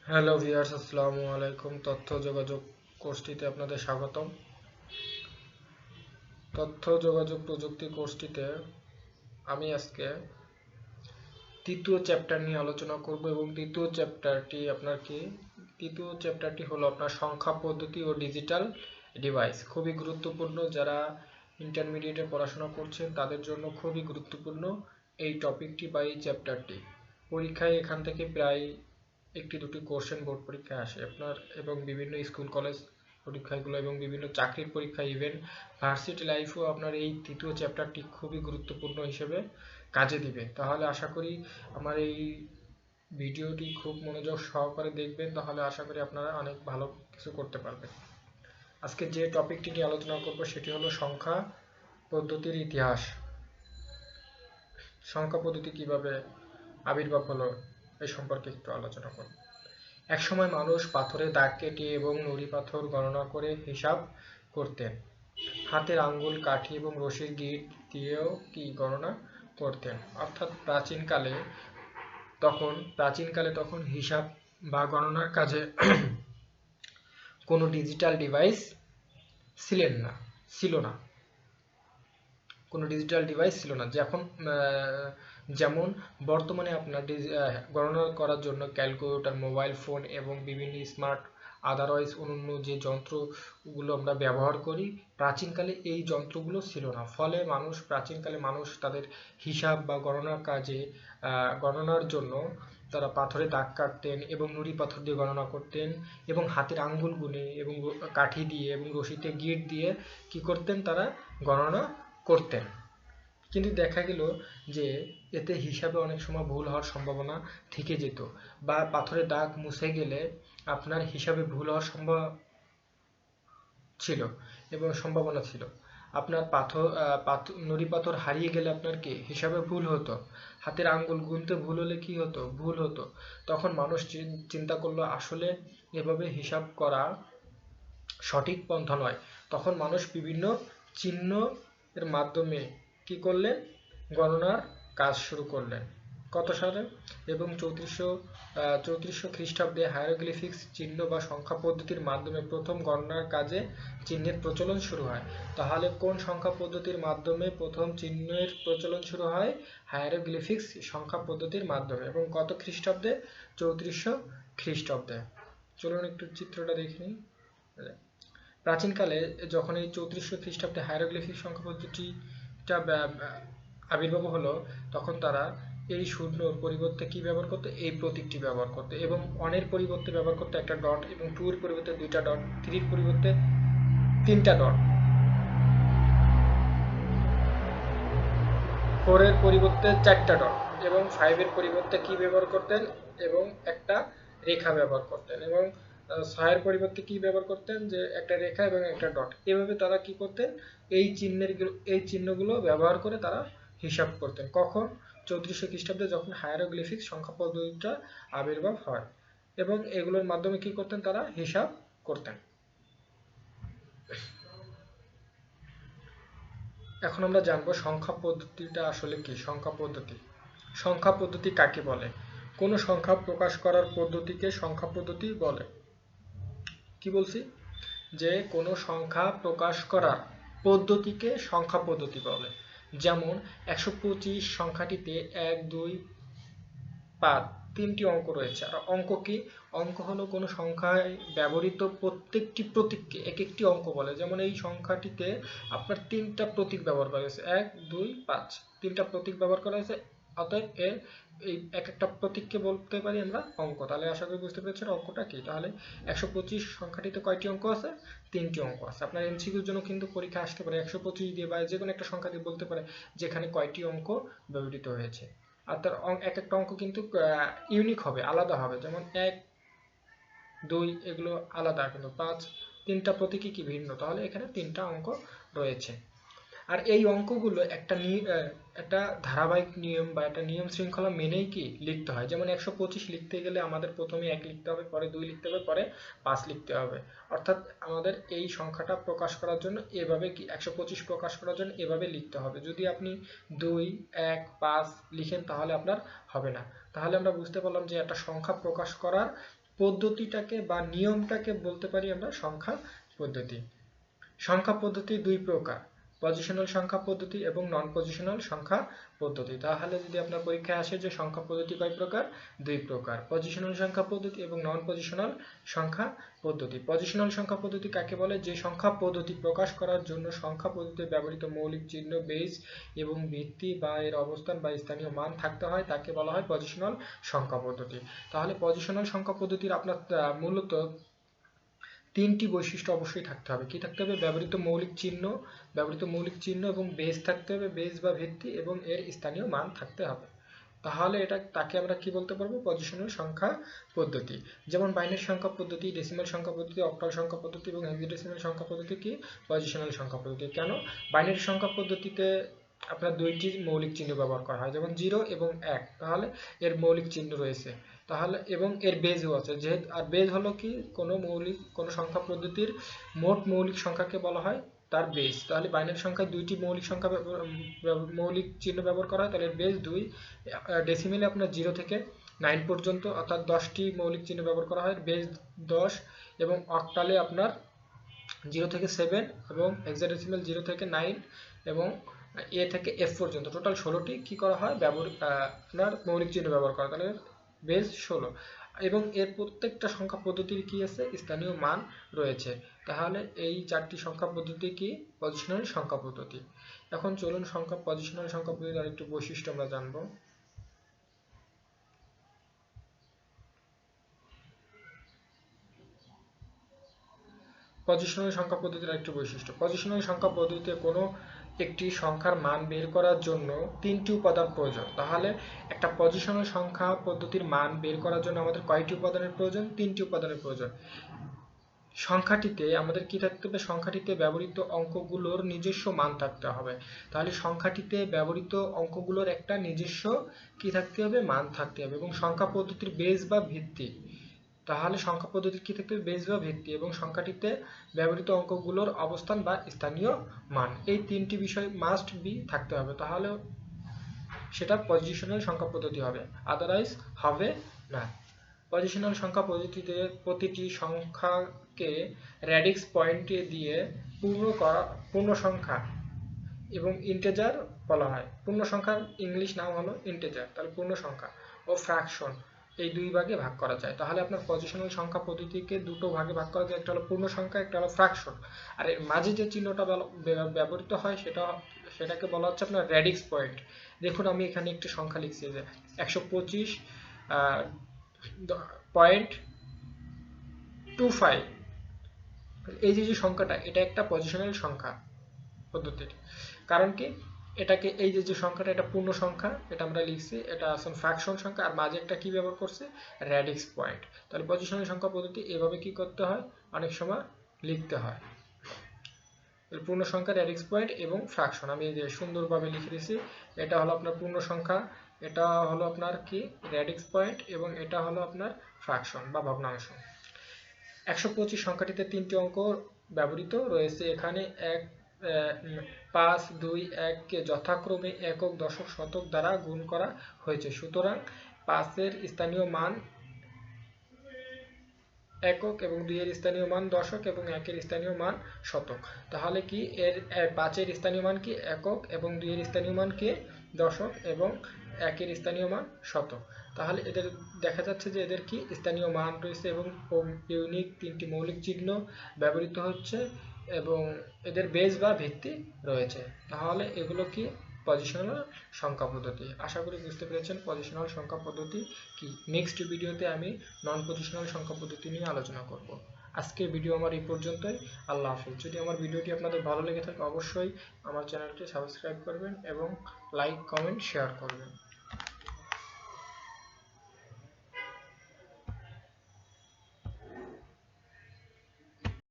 Hello viewers, আসসালামু আলাইকুম। তথ্য যোগাযোগ কোর্সটিতে আপনাদের স্বাগতম। তথ্য যোগাযোগ প্রযুক্তি কোর্সটিতে আমি আজকে তৃতীয় চ্যাপ্টার নিয়ে আলোচনা করব এবং তৃতীয় চ্যাপ্টারটি হলো আপনার সংখ্যা পদ্ধতি ও ডিজিটাল ডিভাইস। খুবই গুরুত্বপূর্ণ, যারা ইন্টারমিডিয়েটে পড়াশোনা করছেন তাদের জন্য খুবই গুরুত্বপূর্ণ এই টপিকটি বা এই চ্যাপ্টারটি। পরীক্ষায় এখান থেকে প্রায় একটি দুটি কোশ্চেন বোর্ড পরীক্ষায় আসে আপনার, এবং বিভিন্ন স্কুল কলেজ পরীক্ষাগুলো এবং বিভিন্ন চাকরির পরীক্ষা, ইভেন ভার্সিটি লাইফেও আপনার এই তৃতীয় চ্যাপ্টারটি খুবই গুরুত্বপূর্ণ হিসেবে কাজে দিবে। তাহলে আশা করি আমার এই ভিডিওটি খুব মনোযোগ সহকারে দেখবেন, তাহলে আশা করি আপনারা অনেক ভালো কিছু করতে পারবেন। আজকে যে টপিকটি নিয়ে আলোচনা করব সেটি হলো সংখ্যা পদ্ধতির ইতিহাস। সংখ্যা পদ্ধতি কিভাবে আবির্ভাব হলো এই সম্পর্কে একটু আলোচনা করব। একসময় মানুষ পাথরে দাগ কেটে এবং নুড়ি পাথর গণনা করে হিসাব করতেন। হাতের আঙ্গুল, কাঠি এবং রশির গিঁট দিয়েও কি গণনা করতেন। অর্থাৎ প্রাচীনকালে তখন হিসাব বা গণনার কাজে কোনো ডিজিটাল ডিভাইস ছিল না। কোনো ডিজিটাল ডিভাইস ছিল না। যেমন বর্তমানে আপনার গণনা করার জন্য ক্যালকুলেটর, মোবাইল ফোন এবং বিভিন্ন স্মার্ট আদারওয়াইজ অন্যান্য যে যন্ত্রগুলো আমরা ব্যবহার করি, প্রাচীনকালে এই যন্ত্রগুলো ছিল না। ফলে প্রাচীনকালে মানুষ তাদের হিসাব বা গণনার জন্য তারা পাথরে দাগ কাটতেন এবং নুড়ি পাথর দিয়ে গণনা করতেন, এবং হাতের আঙ্গুল গুনে এবং কাঠি দিয়ে এবং রশিতে গিঁট দিয়ে কি করতেন, তারা গণনা করতেন। কিন্তু দেখা গেল যে এতে হিসাবে অনেক সময় ভুল হওয়ার সম্ভাবনা থেকে যেত, বা পাথরের দাগ মুছে গেলে আপনার হিসাবে ভুল হওয়ার সম্ভাবনা ছিল। আপনার নুড়ি পাথর হারিয়ে গেলে আপনার কি হিসাবে ভুল হতো। হাতের আঙ্গুল গুনতে ভুল হলে কি হতো, ভুল হতো। তখন মানুষ চিন্তা করলো আসলে এভাবে হিসাব করা সঠিক পন্থা নয়। তখন মানুষ বিভিন্ন চিহ্ন এর মাধ্যমে কি করলেন, গণনার কাজ শুরু করলেন। কত সালে? এবং 3400 খ্রিস্টাব্দে হায়ারোগ্লিফিক্স চিহ্ন বা সংখ্যা পদ্ধতির মাধ্যমে প্রথম গণনার কাজে চিহ্নের প্রচলন শুরু হয়। তাহলে কোন সংখ্যা পদ্ধতির মাধ্যমে প্রথম চিহ্নের প্রচলন শুরু হয়? হায়ারোগ্লিফিক্স সংখ্যা পদ্ধতির মাধ্যমে। এবং কত খ্রিস্টাব্দে? 3400 খ্রিস্টাব্দে। চলুন একটু চিত্রটা দেখে নিই। প্রাচীনকালে যখন এই 3400 খ্রিস্টাব্দে হায়ারোগ্লিফিক সংখ্যা পদ্ধতিটা আবির্ভাব হলো, তখন তারা এই শূন্যর পরিবর্তে কি ব্যবহার করতো, এই প্রতীকটি ব্যবহার করতো, এবং অনের পরিবর্তে ব্যবহার করতো একটা ডট, এবং টু এর পরিবর্তে দুইটা ডট, থ্রির পরিবর্তে তিনটা ডট, ফোর এর পরিবর্তে চারটা ডট, এবং ফাইভের পরিবর্তে কি ব্যবহার করতেন, এবং একটা রেখা ব্যবহার করতেন, এবং ছয়ের পরিবর্তে কি ব্যবহার করতেন, যে একটা রেখা এবং একটা ডট। এভাবে তারা কি করতেন, এই চিহ্নগুলো ব্যবহার করে তারা হিসাব করতেন। কখন? 3400 খ্রিস্টাব্দে, যখন হায়ারোগ্লিফিক সংখ্যা পদ্ধতিটা আবির্ভাব হয়, এবং এগুলোর মাধ্যমে কি করতেন, তারা হিসাব করতেন। এখন আমরা জানবো সংখ্যা পদ্ধতিটা আসলে কি। সংখ্যা পদ্ধতি কাকে বলে? কোন সংখ্যা প্রকাশ করার পদ্ধতিকে সংখ্যা পদ্ধতি বলে। কি বলছি? যে কোনো সংখ্যা প্রকাশ করার পদ্ধতিকে সংখ্যা পদ্ধতি বলে। যেমন 125 সংখ্যাটিতে 1, 2, 5 তিনটি অঙ্ক রয়েছে। আর অঙ্ক কি? অঙ্ক হলো কোনো সংখ্যায় ব্যবহৃত প্রত্যেকটি প্রতীককে এক একটি অঙ্ক বলে। যেমন এই সংখ্যাটিতে আপনার তিনটা প্রতীক ব্যবহার করা হয়েছে, 1, 2, 5 তিনটা প্রতীক ব্যবহার করা হয়েছে। অতএব এই এক একটা প্রতীককে বলতে পারি আমরা অঙ্ক। তাহলে আশা করি বুঝতে পেরেছেন অঙ্কটা কি। তাহলে 125 সংখ্যাটিতে কয়টি অঙ্ক আছে? তিনটি অঙ্ক আছে। আপনার এমসিকিউর জন্য কিন্তু পরীক্ষা আসতে পারে 125 দিয়ে বা যে কোনো একটা সংখ্যা দিয়ে বলতে পারে যেখানে কয়টি অঙ্ক ব্যবহৃত হয়েছে। আর তার এক একটা অঙ্ক কিন্তু ইউনিক হবে, আলাদা হবে। যেমন 1, 2 এগুলো আলাদা, কিন্তু 5 তিনটা প্রতীকই কি ভিন্ন। তাহলে এখানে তিনটা অঙ্ক রয়েছে। আর এই অঙ্কগুলো একটা ধারাবাহিক নিয়ম বা একটা নিয়ম শৃঙ্খলা মেনেই কি লিখতে হয়। যেমন 125 লিখতে গেলে আমাদের প্রথমে 1 লিখতে হবে, পরে 2 লিখতে হবে, পরে 5 লিখতে হবে। অর্থাৎ আমাদের এই সংখ্যাটা প্রকাশ করার জন্য এভাবে কি 125 প্রকাশ করার জন্য এভাবে লিখতে হবে। যদি আপনি 2, 1, 5 লিখেন তাহলে আপনার হবে না। তাহলে আমরা বুঝতে পারলাম যে একটা সংখ্যা প্রকাশ করার পদ্ধতিটাকে বা নিয়মটাকে বলতে পারি আমরা সংখ্যা পদ্ধতি। সংখ্যা পদ্ধতি দুই প্রকার, পজিশনাল সংখ্যা পদ্ধতি এবং নন পজিশনাল সংখ্যা পদ্ধতি। তাহলে যদি আপনার পরীক্ষায় আসে যে সংখ্যা পদ্ধতি কয় প্রকার, দুই প্রকার, পজিশনাল সংখ্যা পদ্ধতি এবং নন পজিশনাল সংখ্যা পদ্ধতি। পজিশনাল সংখ্যা পদ্ধতি কাকে বলে, যে সংখ্যা পদ্ধতি প্রকাশ করার জন্য সংখ্যা পদ্ধতিতে ব্যবহৃত মৌলিক চিহ্ন, বেস এবং ভিত্তি বা এর অবস্থান বা স্থানীয় মান থাকতে হয়, তাকে বলা হয় পজিশনাল সংখ্যা পদ্ধতি। তাহলে পজিশনাল সংখ্যা পদ্ধতির আপনার মূলত তিনটি বৈশিষ্ট্য অবশ্যই থাকতে হবে। কি থাকতে হবে, ব্যবহৃত মৌলিক চিহ্ন এবং বেস থাকতে হবে, বেস বা ভিত্তি, এবং এর স্থানীয় মান থাকতে হবে। তাহলে তাকে আমরা কি বলতে পারবো, পজিশনাল সংখ্যা পদ্ধতি। যেমন বাইনারি সংখ্যা পদ্ধতি, ডেসিমাল সংখ্যা পদ্ধতি, অক্টাল সংখ্যা পদ্ধতি এবং হেক্সাডেসিমাল সংখ্যা পদ্ধতি কি পজিশনাল সংখ্যা পদ্ধতি। কেন, বাইনারি সংখ্যা পদ্ধতিতে আপনার দুইটি মৌলিক চিহ্ন ব্যবহার করা হয়, যেমন 0 এবং 1, তাহলে এর মৌলিক চিহ্ন রয়েছে, তাহলে এবং এর বেজও আছে। যেহেতু আর বেজ হলো কি, কোনো সংখ্যা পদ্ধতির মোট মৌলিক সংখ্যাকে বলা হয় তার বেস। তাহলে বাইনারি সংখ্যায় দুইটি মৌলিক চিহ্ন ব্যবহার করা হয়, তাহলে এর বেস 2। ডেসিমেলে আপনার 0 থেকে 9 পর্যন্ত অর্থাৎ 10টি মৌলিক চিহ্ন ব্যবহার করা হয়, বেস 10। এবং অক্টালে আপনার 0 থেকে 7 এবং হেক্সাডেসিমাল 0 থেকে 9 এবং এ থেকে এফ পর্যন্ত টোটাল 16টি কি করা হয়, আপনার মৌলিক চিহ্ন ব্যবহার করা, তাহলে বেস 16। এবং এর প্রত্যেকটা সংখ্যা পদ্ধতির কি আছে, স্থানীয় মান রয়েছে। তাহলে এই চারটি সংখ্যা পদ্ধতি কি পজিশনাল সংখ্যা পদ্ধতি। এখন চলুন পজিশনাল সংখ্যা পদ্ধতির আরেকটু বৈশিষ্ট্য আমরা জানবো। পজিশনাল সংখ্যা পদ্ধতির আরেকটু বৈশিষ্ট্য, পজিশনাল সংখ্যা পদ্ধতিতে কোনো একটি সংখ্যার মান বের করার জন্য তিনটি উপাদান প্রয়োজন। তাহলে একটা পজিশনাল সংখ্যা পদ্ধতির মান বের করার জন্য আমাদের কয়টি উপাদানের প্রয়োজন, তিনটি উপাদানের প্রয়োজন। সংখ্যাটিতে আমাদের কি থাকতে হবে, সংখ্যাটিতে ব্যবহৃত অঙ্কগুলোর নিজস্ব মান থাকতে হবে। তাহলে সংখ্যাটিতে ব্যবহৃত অঙ্কগুলোর একটা নিজস্ব কি থাকতে হবে, মান থাকতে হবে। এবং সংখ্যা পদ্ধতির বেস বা ভিত্তি, তাহলে সংখ্যা পদ্ধতির কি থাকতে হবে, বেস বা ভিত্তি, এবং সংখ্যাটিতে ব্যবহৃত অঙ্কগুলোর অবস্থান বা স্থানীয় মান, এই তিনটি বিষয় মাস্ট বি থাকতে হবে। তাহলে সেটা পজিশনাল সংখ্যা পদ্ধতি হবে, আদারওয়াইজ হবে না। পজিশনাল সংখ্যা পদ্ধতিতে প্রতিটি সংখ্যাকে র্যাডিক্স পয়েন্টে দিয়ে পূর্ণ সংখ্যা এবং ইন্টিজার বলা হয়। পূর্ণ সংখ্যার ইংলিশ নাম হলো ইন্টিজার। তাহলে পূর্ণ সংখ্যা ও ফ্র্যাকশন এই দুই ভাগে ভাগ করা যায়। তাহলে আপনার পজিশনাল সংখ্যা পদ্ধতিকে দুটো ভাগে ভাগ করা যায়, একটা হলো পূর্ণ সংখ্যা, একটা হলো ফ্র্যাকশন। আর এর মাঝে যে চিহ্নটা ব্যবহৃত হয় সেটাকে বলা হচ্ছে আপনার র্যাডিক্স পয়েন্ট। দেখুন আমি এখানে একটি সংখ্যা লিখছি যে 125.25, এই যে সংখ্যাটা, এটা একটা পজিশনাল সংখ্যা পদ্ধতির। কারণ কি, এটাকে এই যে সংখ্যাটা, এটা পূর্ণ সংখ্যা, এটা আমরা লিখছি, এটা আসলে ফ্র্যাকশন সংখ্যা, আর মাঝে একটা কি ব্যবহার করছে, র্যাডিক্স পয়েন্ট। তাহলে পজিশনাল সংখ্যা পদ্ধতি এভাবে কি করতে হয়, অনেক সময় লিখতে হয়। পূর্ণ সংখ্যা, র্যাডিক্স পয়েন্ট এবং ফ্র্যাকশন আমি এই যে সুন্দরভাবে লিখে দিয়েছি। এটা হলো আপনার পূর্ণ সংখ্যা, এটা হলো আপনার কি র্যাডিক্স পয়েন্ট, এবং এটা হলো আপনার ফ্র্যাকশন বা ভগ্নাংশ। 125 সংখ্যাটিতে তিনটি অঙ্ক ব্যবহৃত রয়েছে। এখানে 5, 2, 1 কে যথাক্রমে একক, দশক, শতক দ্বারা গুণ করা হয়েছে। সুতরাং 5 এর স্থানীয় মান একক এবং 2 এর স্থানীয় মান দশক এবং 1 এর স্থানীয় মান শতক। তাহলে কি এর 5 এর স্থানীয় মান কি একক এবং 2 এর স্থানীয় মান কি দশক এবং 1 এর স্থানীয় মান শতক। তাহলে এদের দেখা যাচ্ছে যে এদের কি স্থানীয় মান রয়েছে এবং ইউনিক তিনটি মৌলিক চিহ্ন ব্যবহৃত হচ্ছে এবং এদের বেস বা ভিত্তি রয়েছে। তাহলে এগুলো কি পজিশনাল সংখ্যা পদ্ধতি। আশা করি বুঝতে পেরেছেন পজিশনাল সংখ্যা পদ্ধতি কি। নেক্সট ভিডিওতে আমি নন পজিশনাল সংখ্যা পদ্ধতি নিয়ে আলোচনা করব। আজকের ভিডিও আমার এই পর্যন্তই। আল্লাহ হাফেজ। যদি আমার ভিডিওটি আপনাদের ভালো লেগে থাকে অবশ্যই আমার চ্যানেলটি সাবস্ক্রাইব করবেন এবং লাইক, কমেন্ট, শেয়ার করবেন।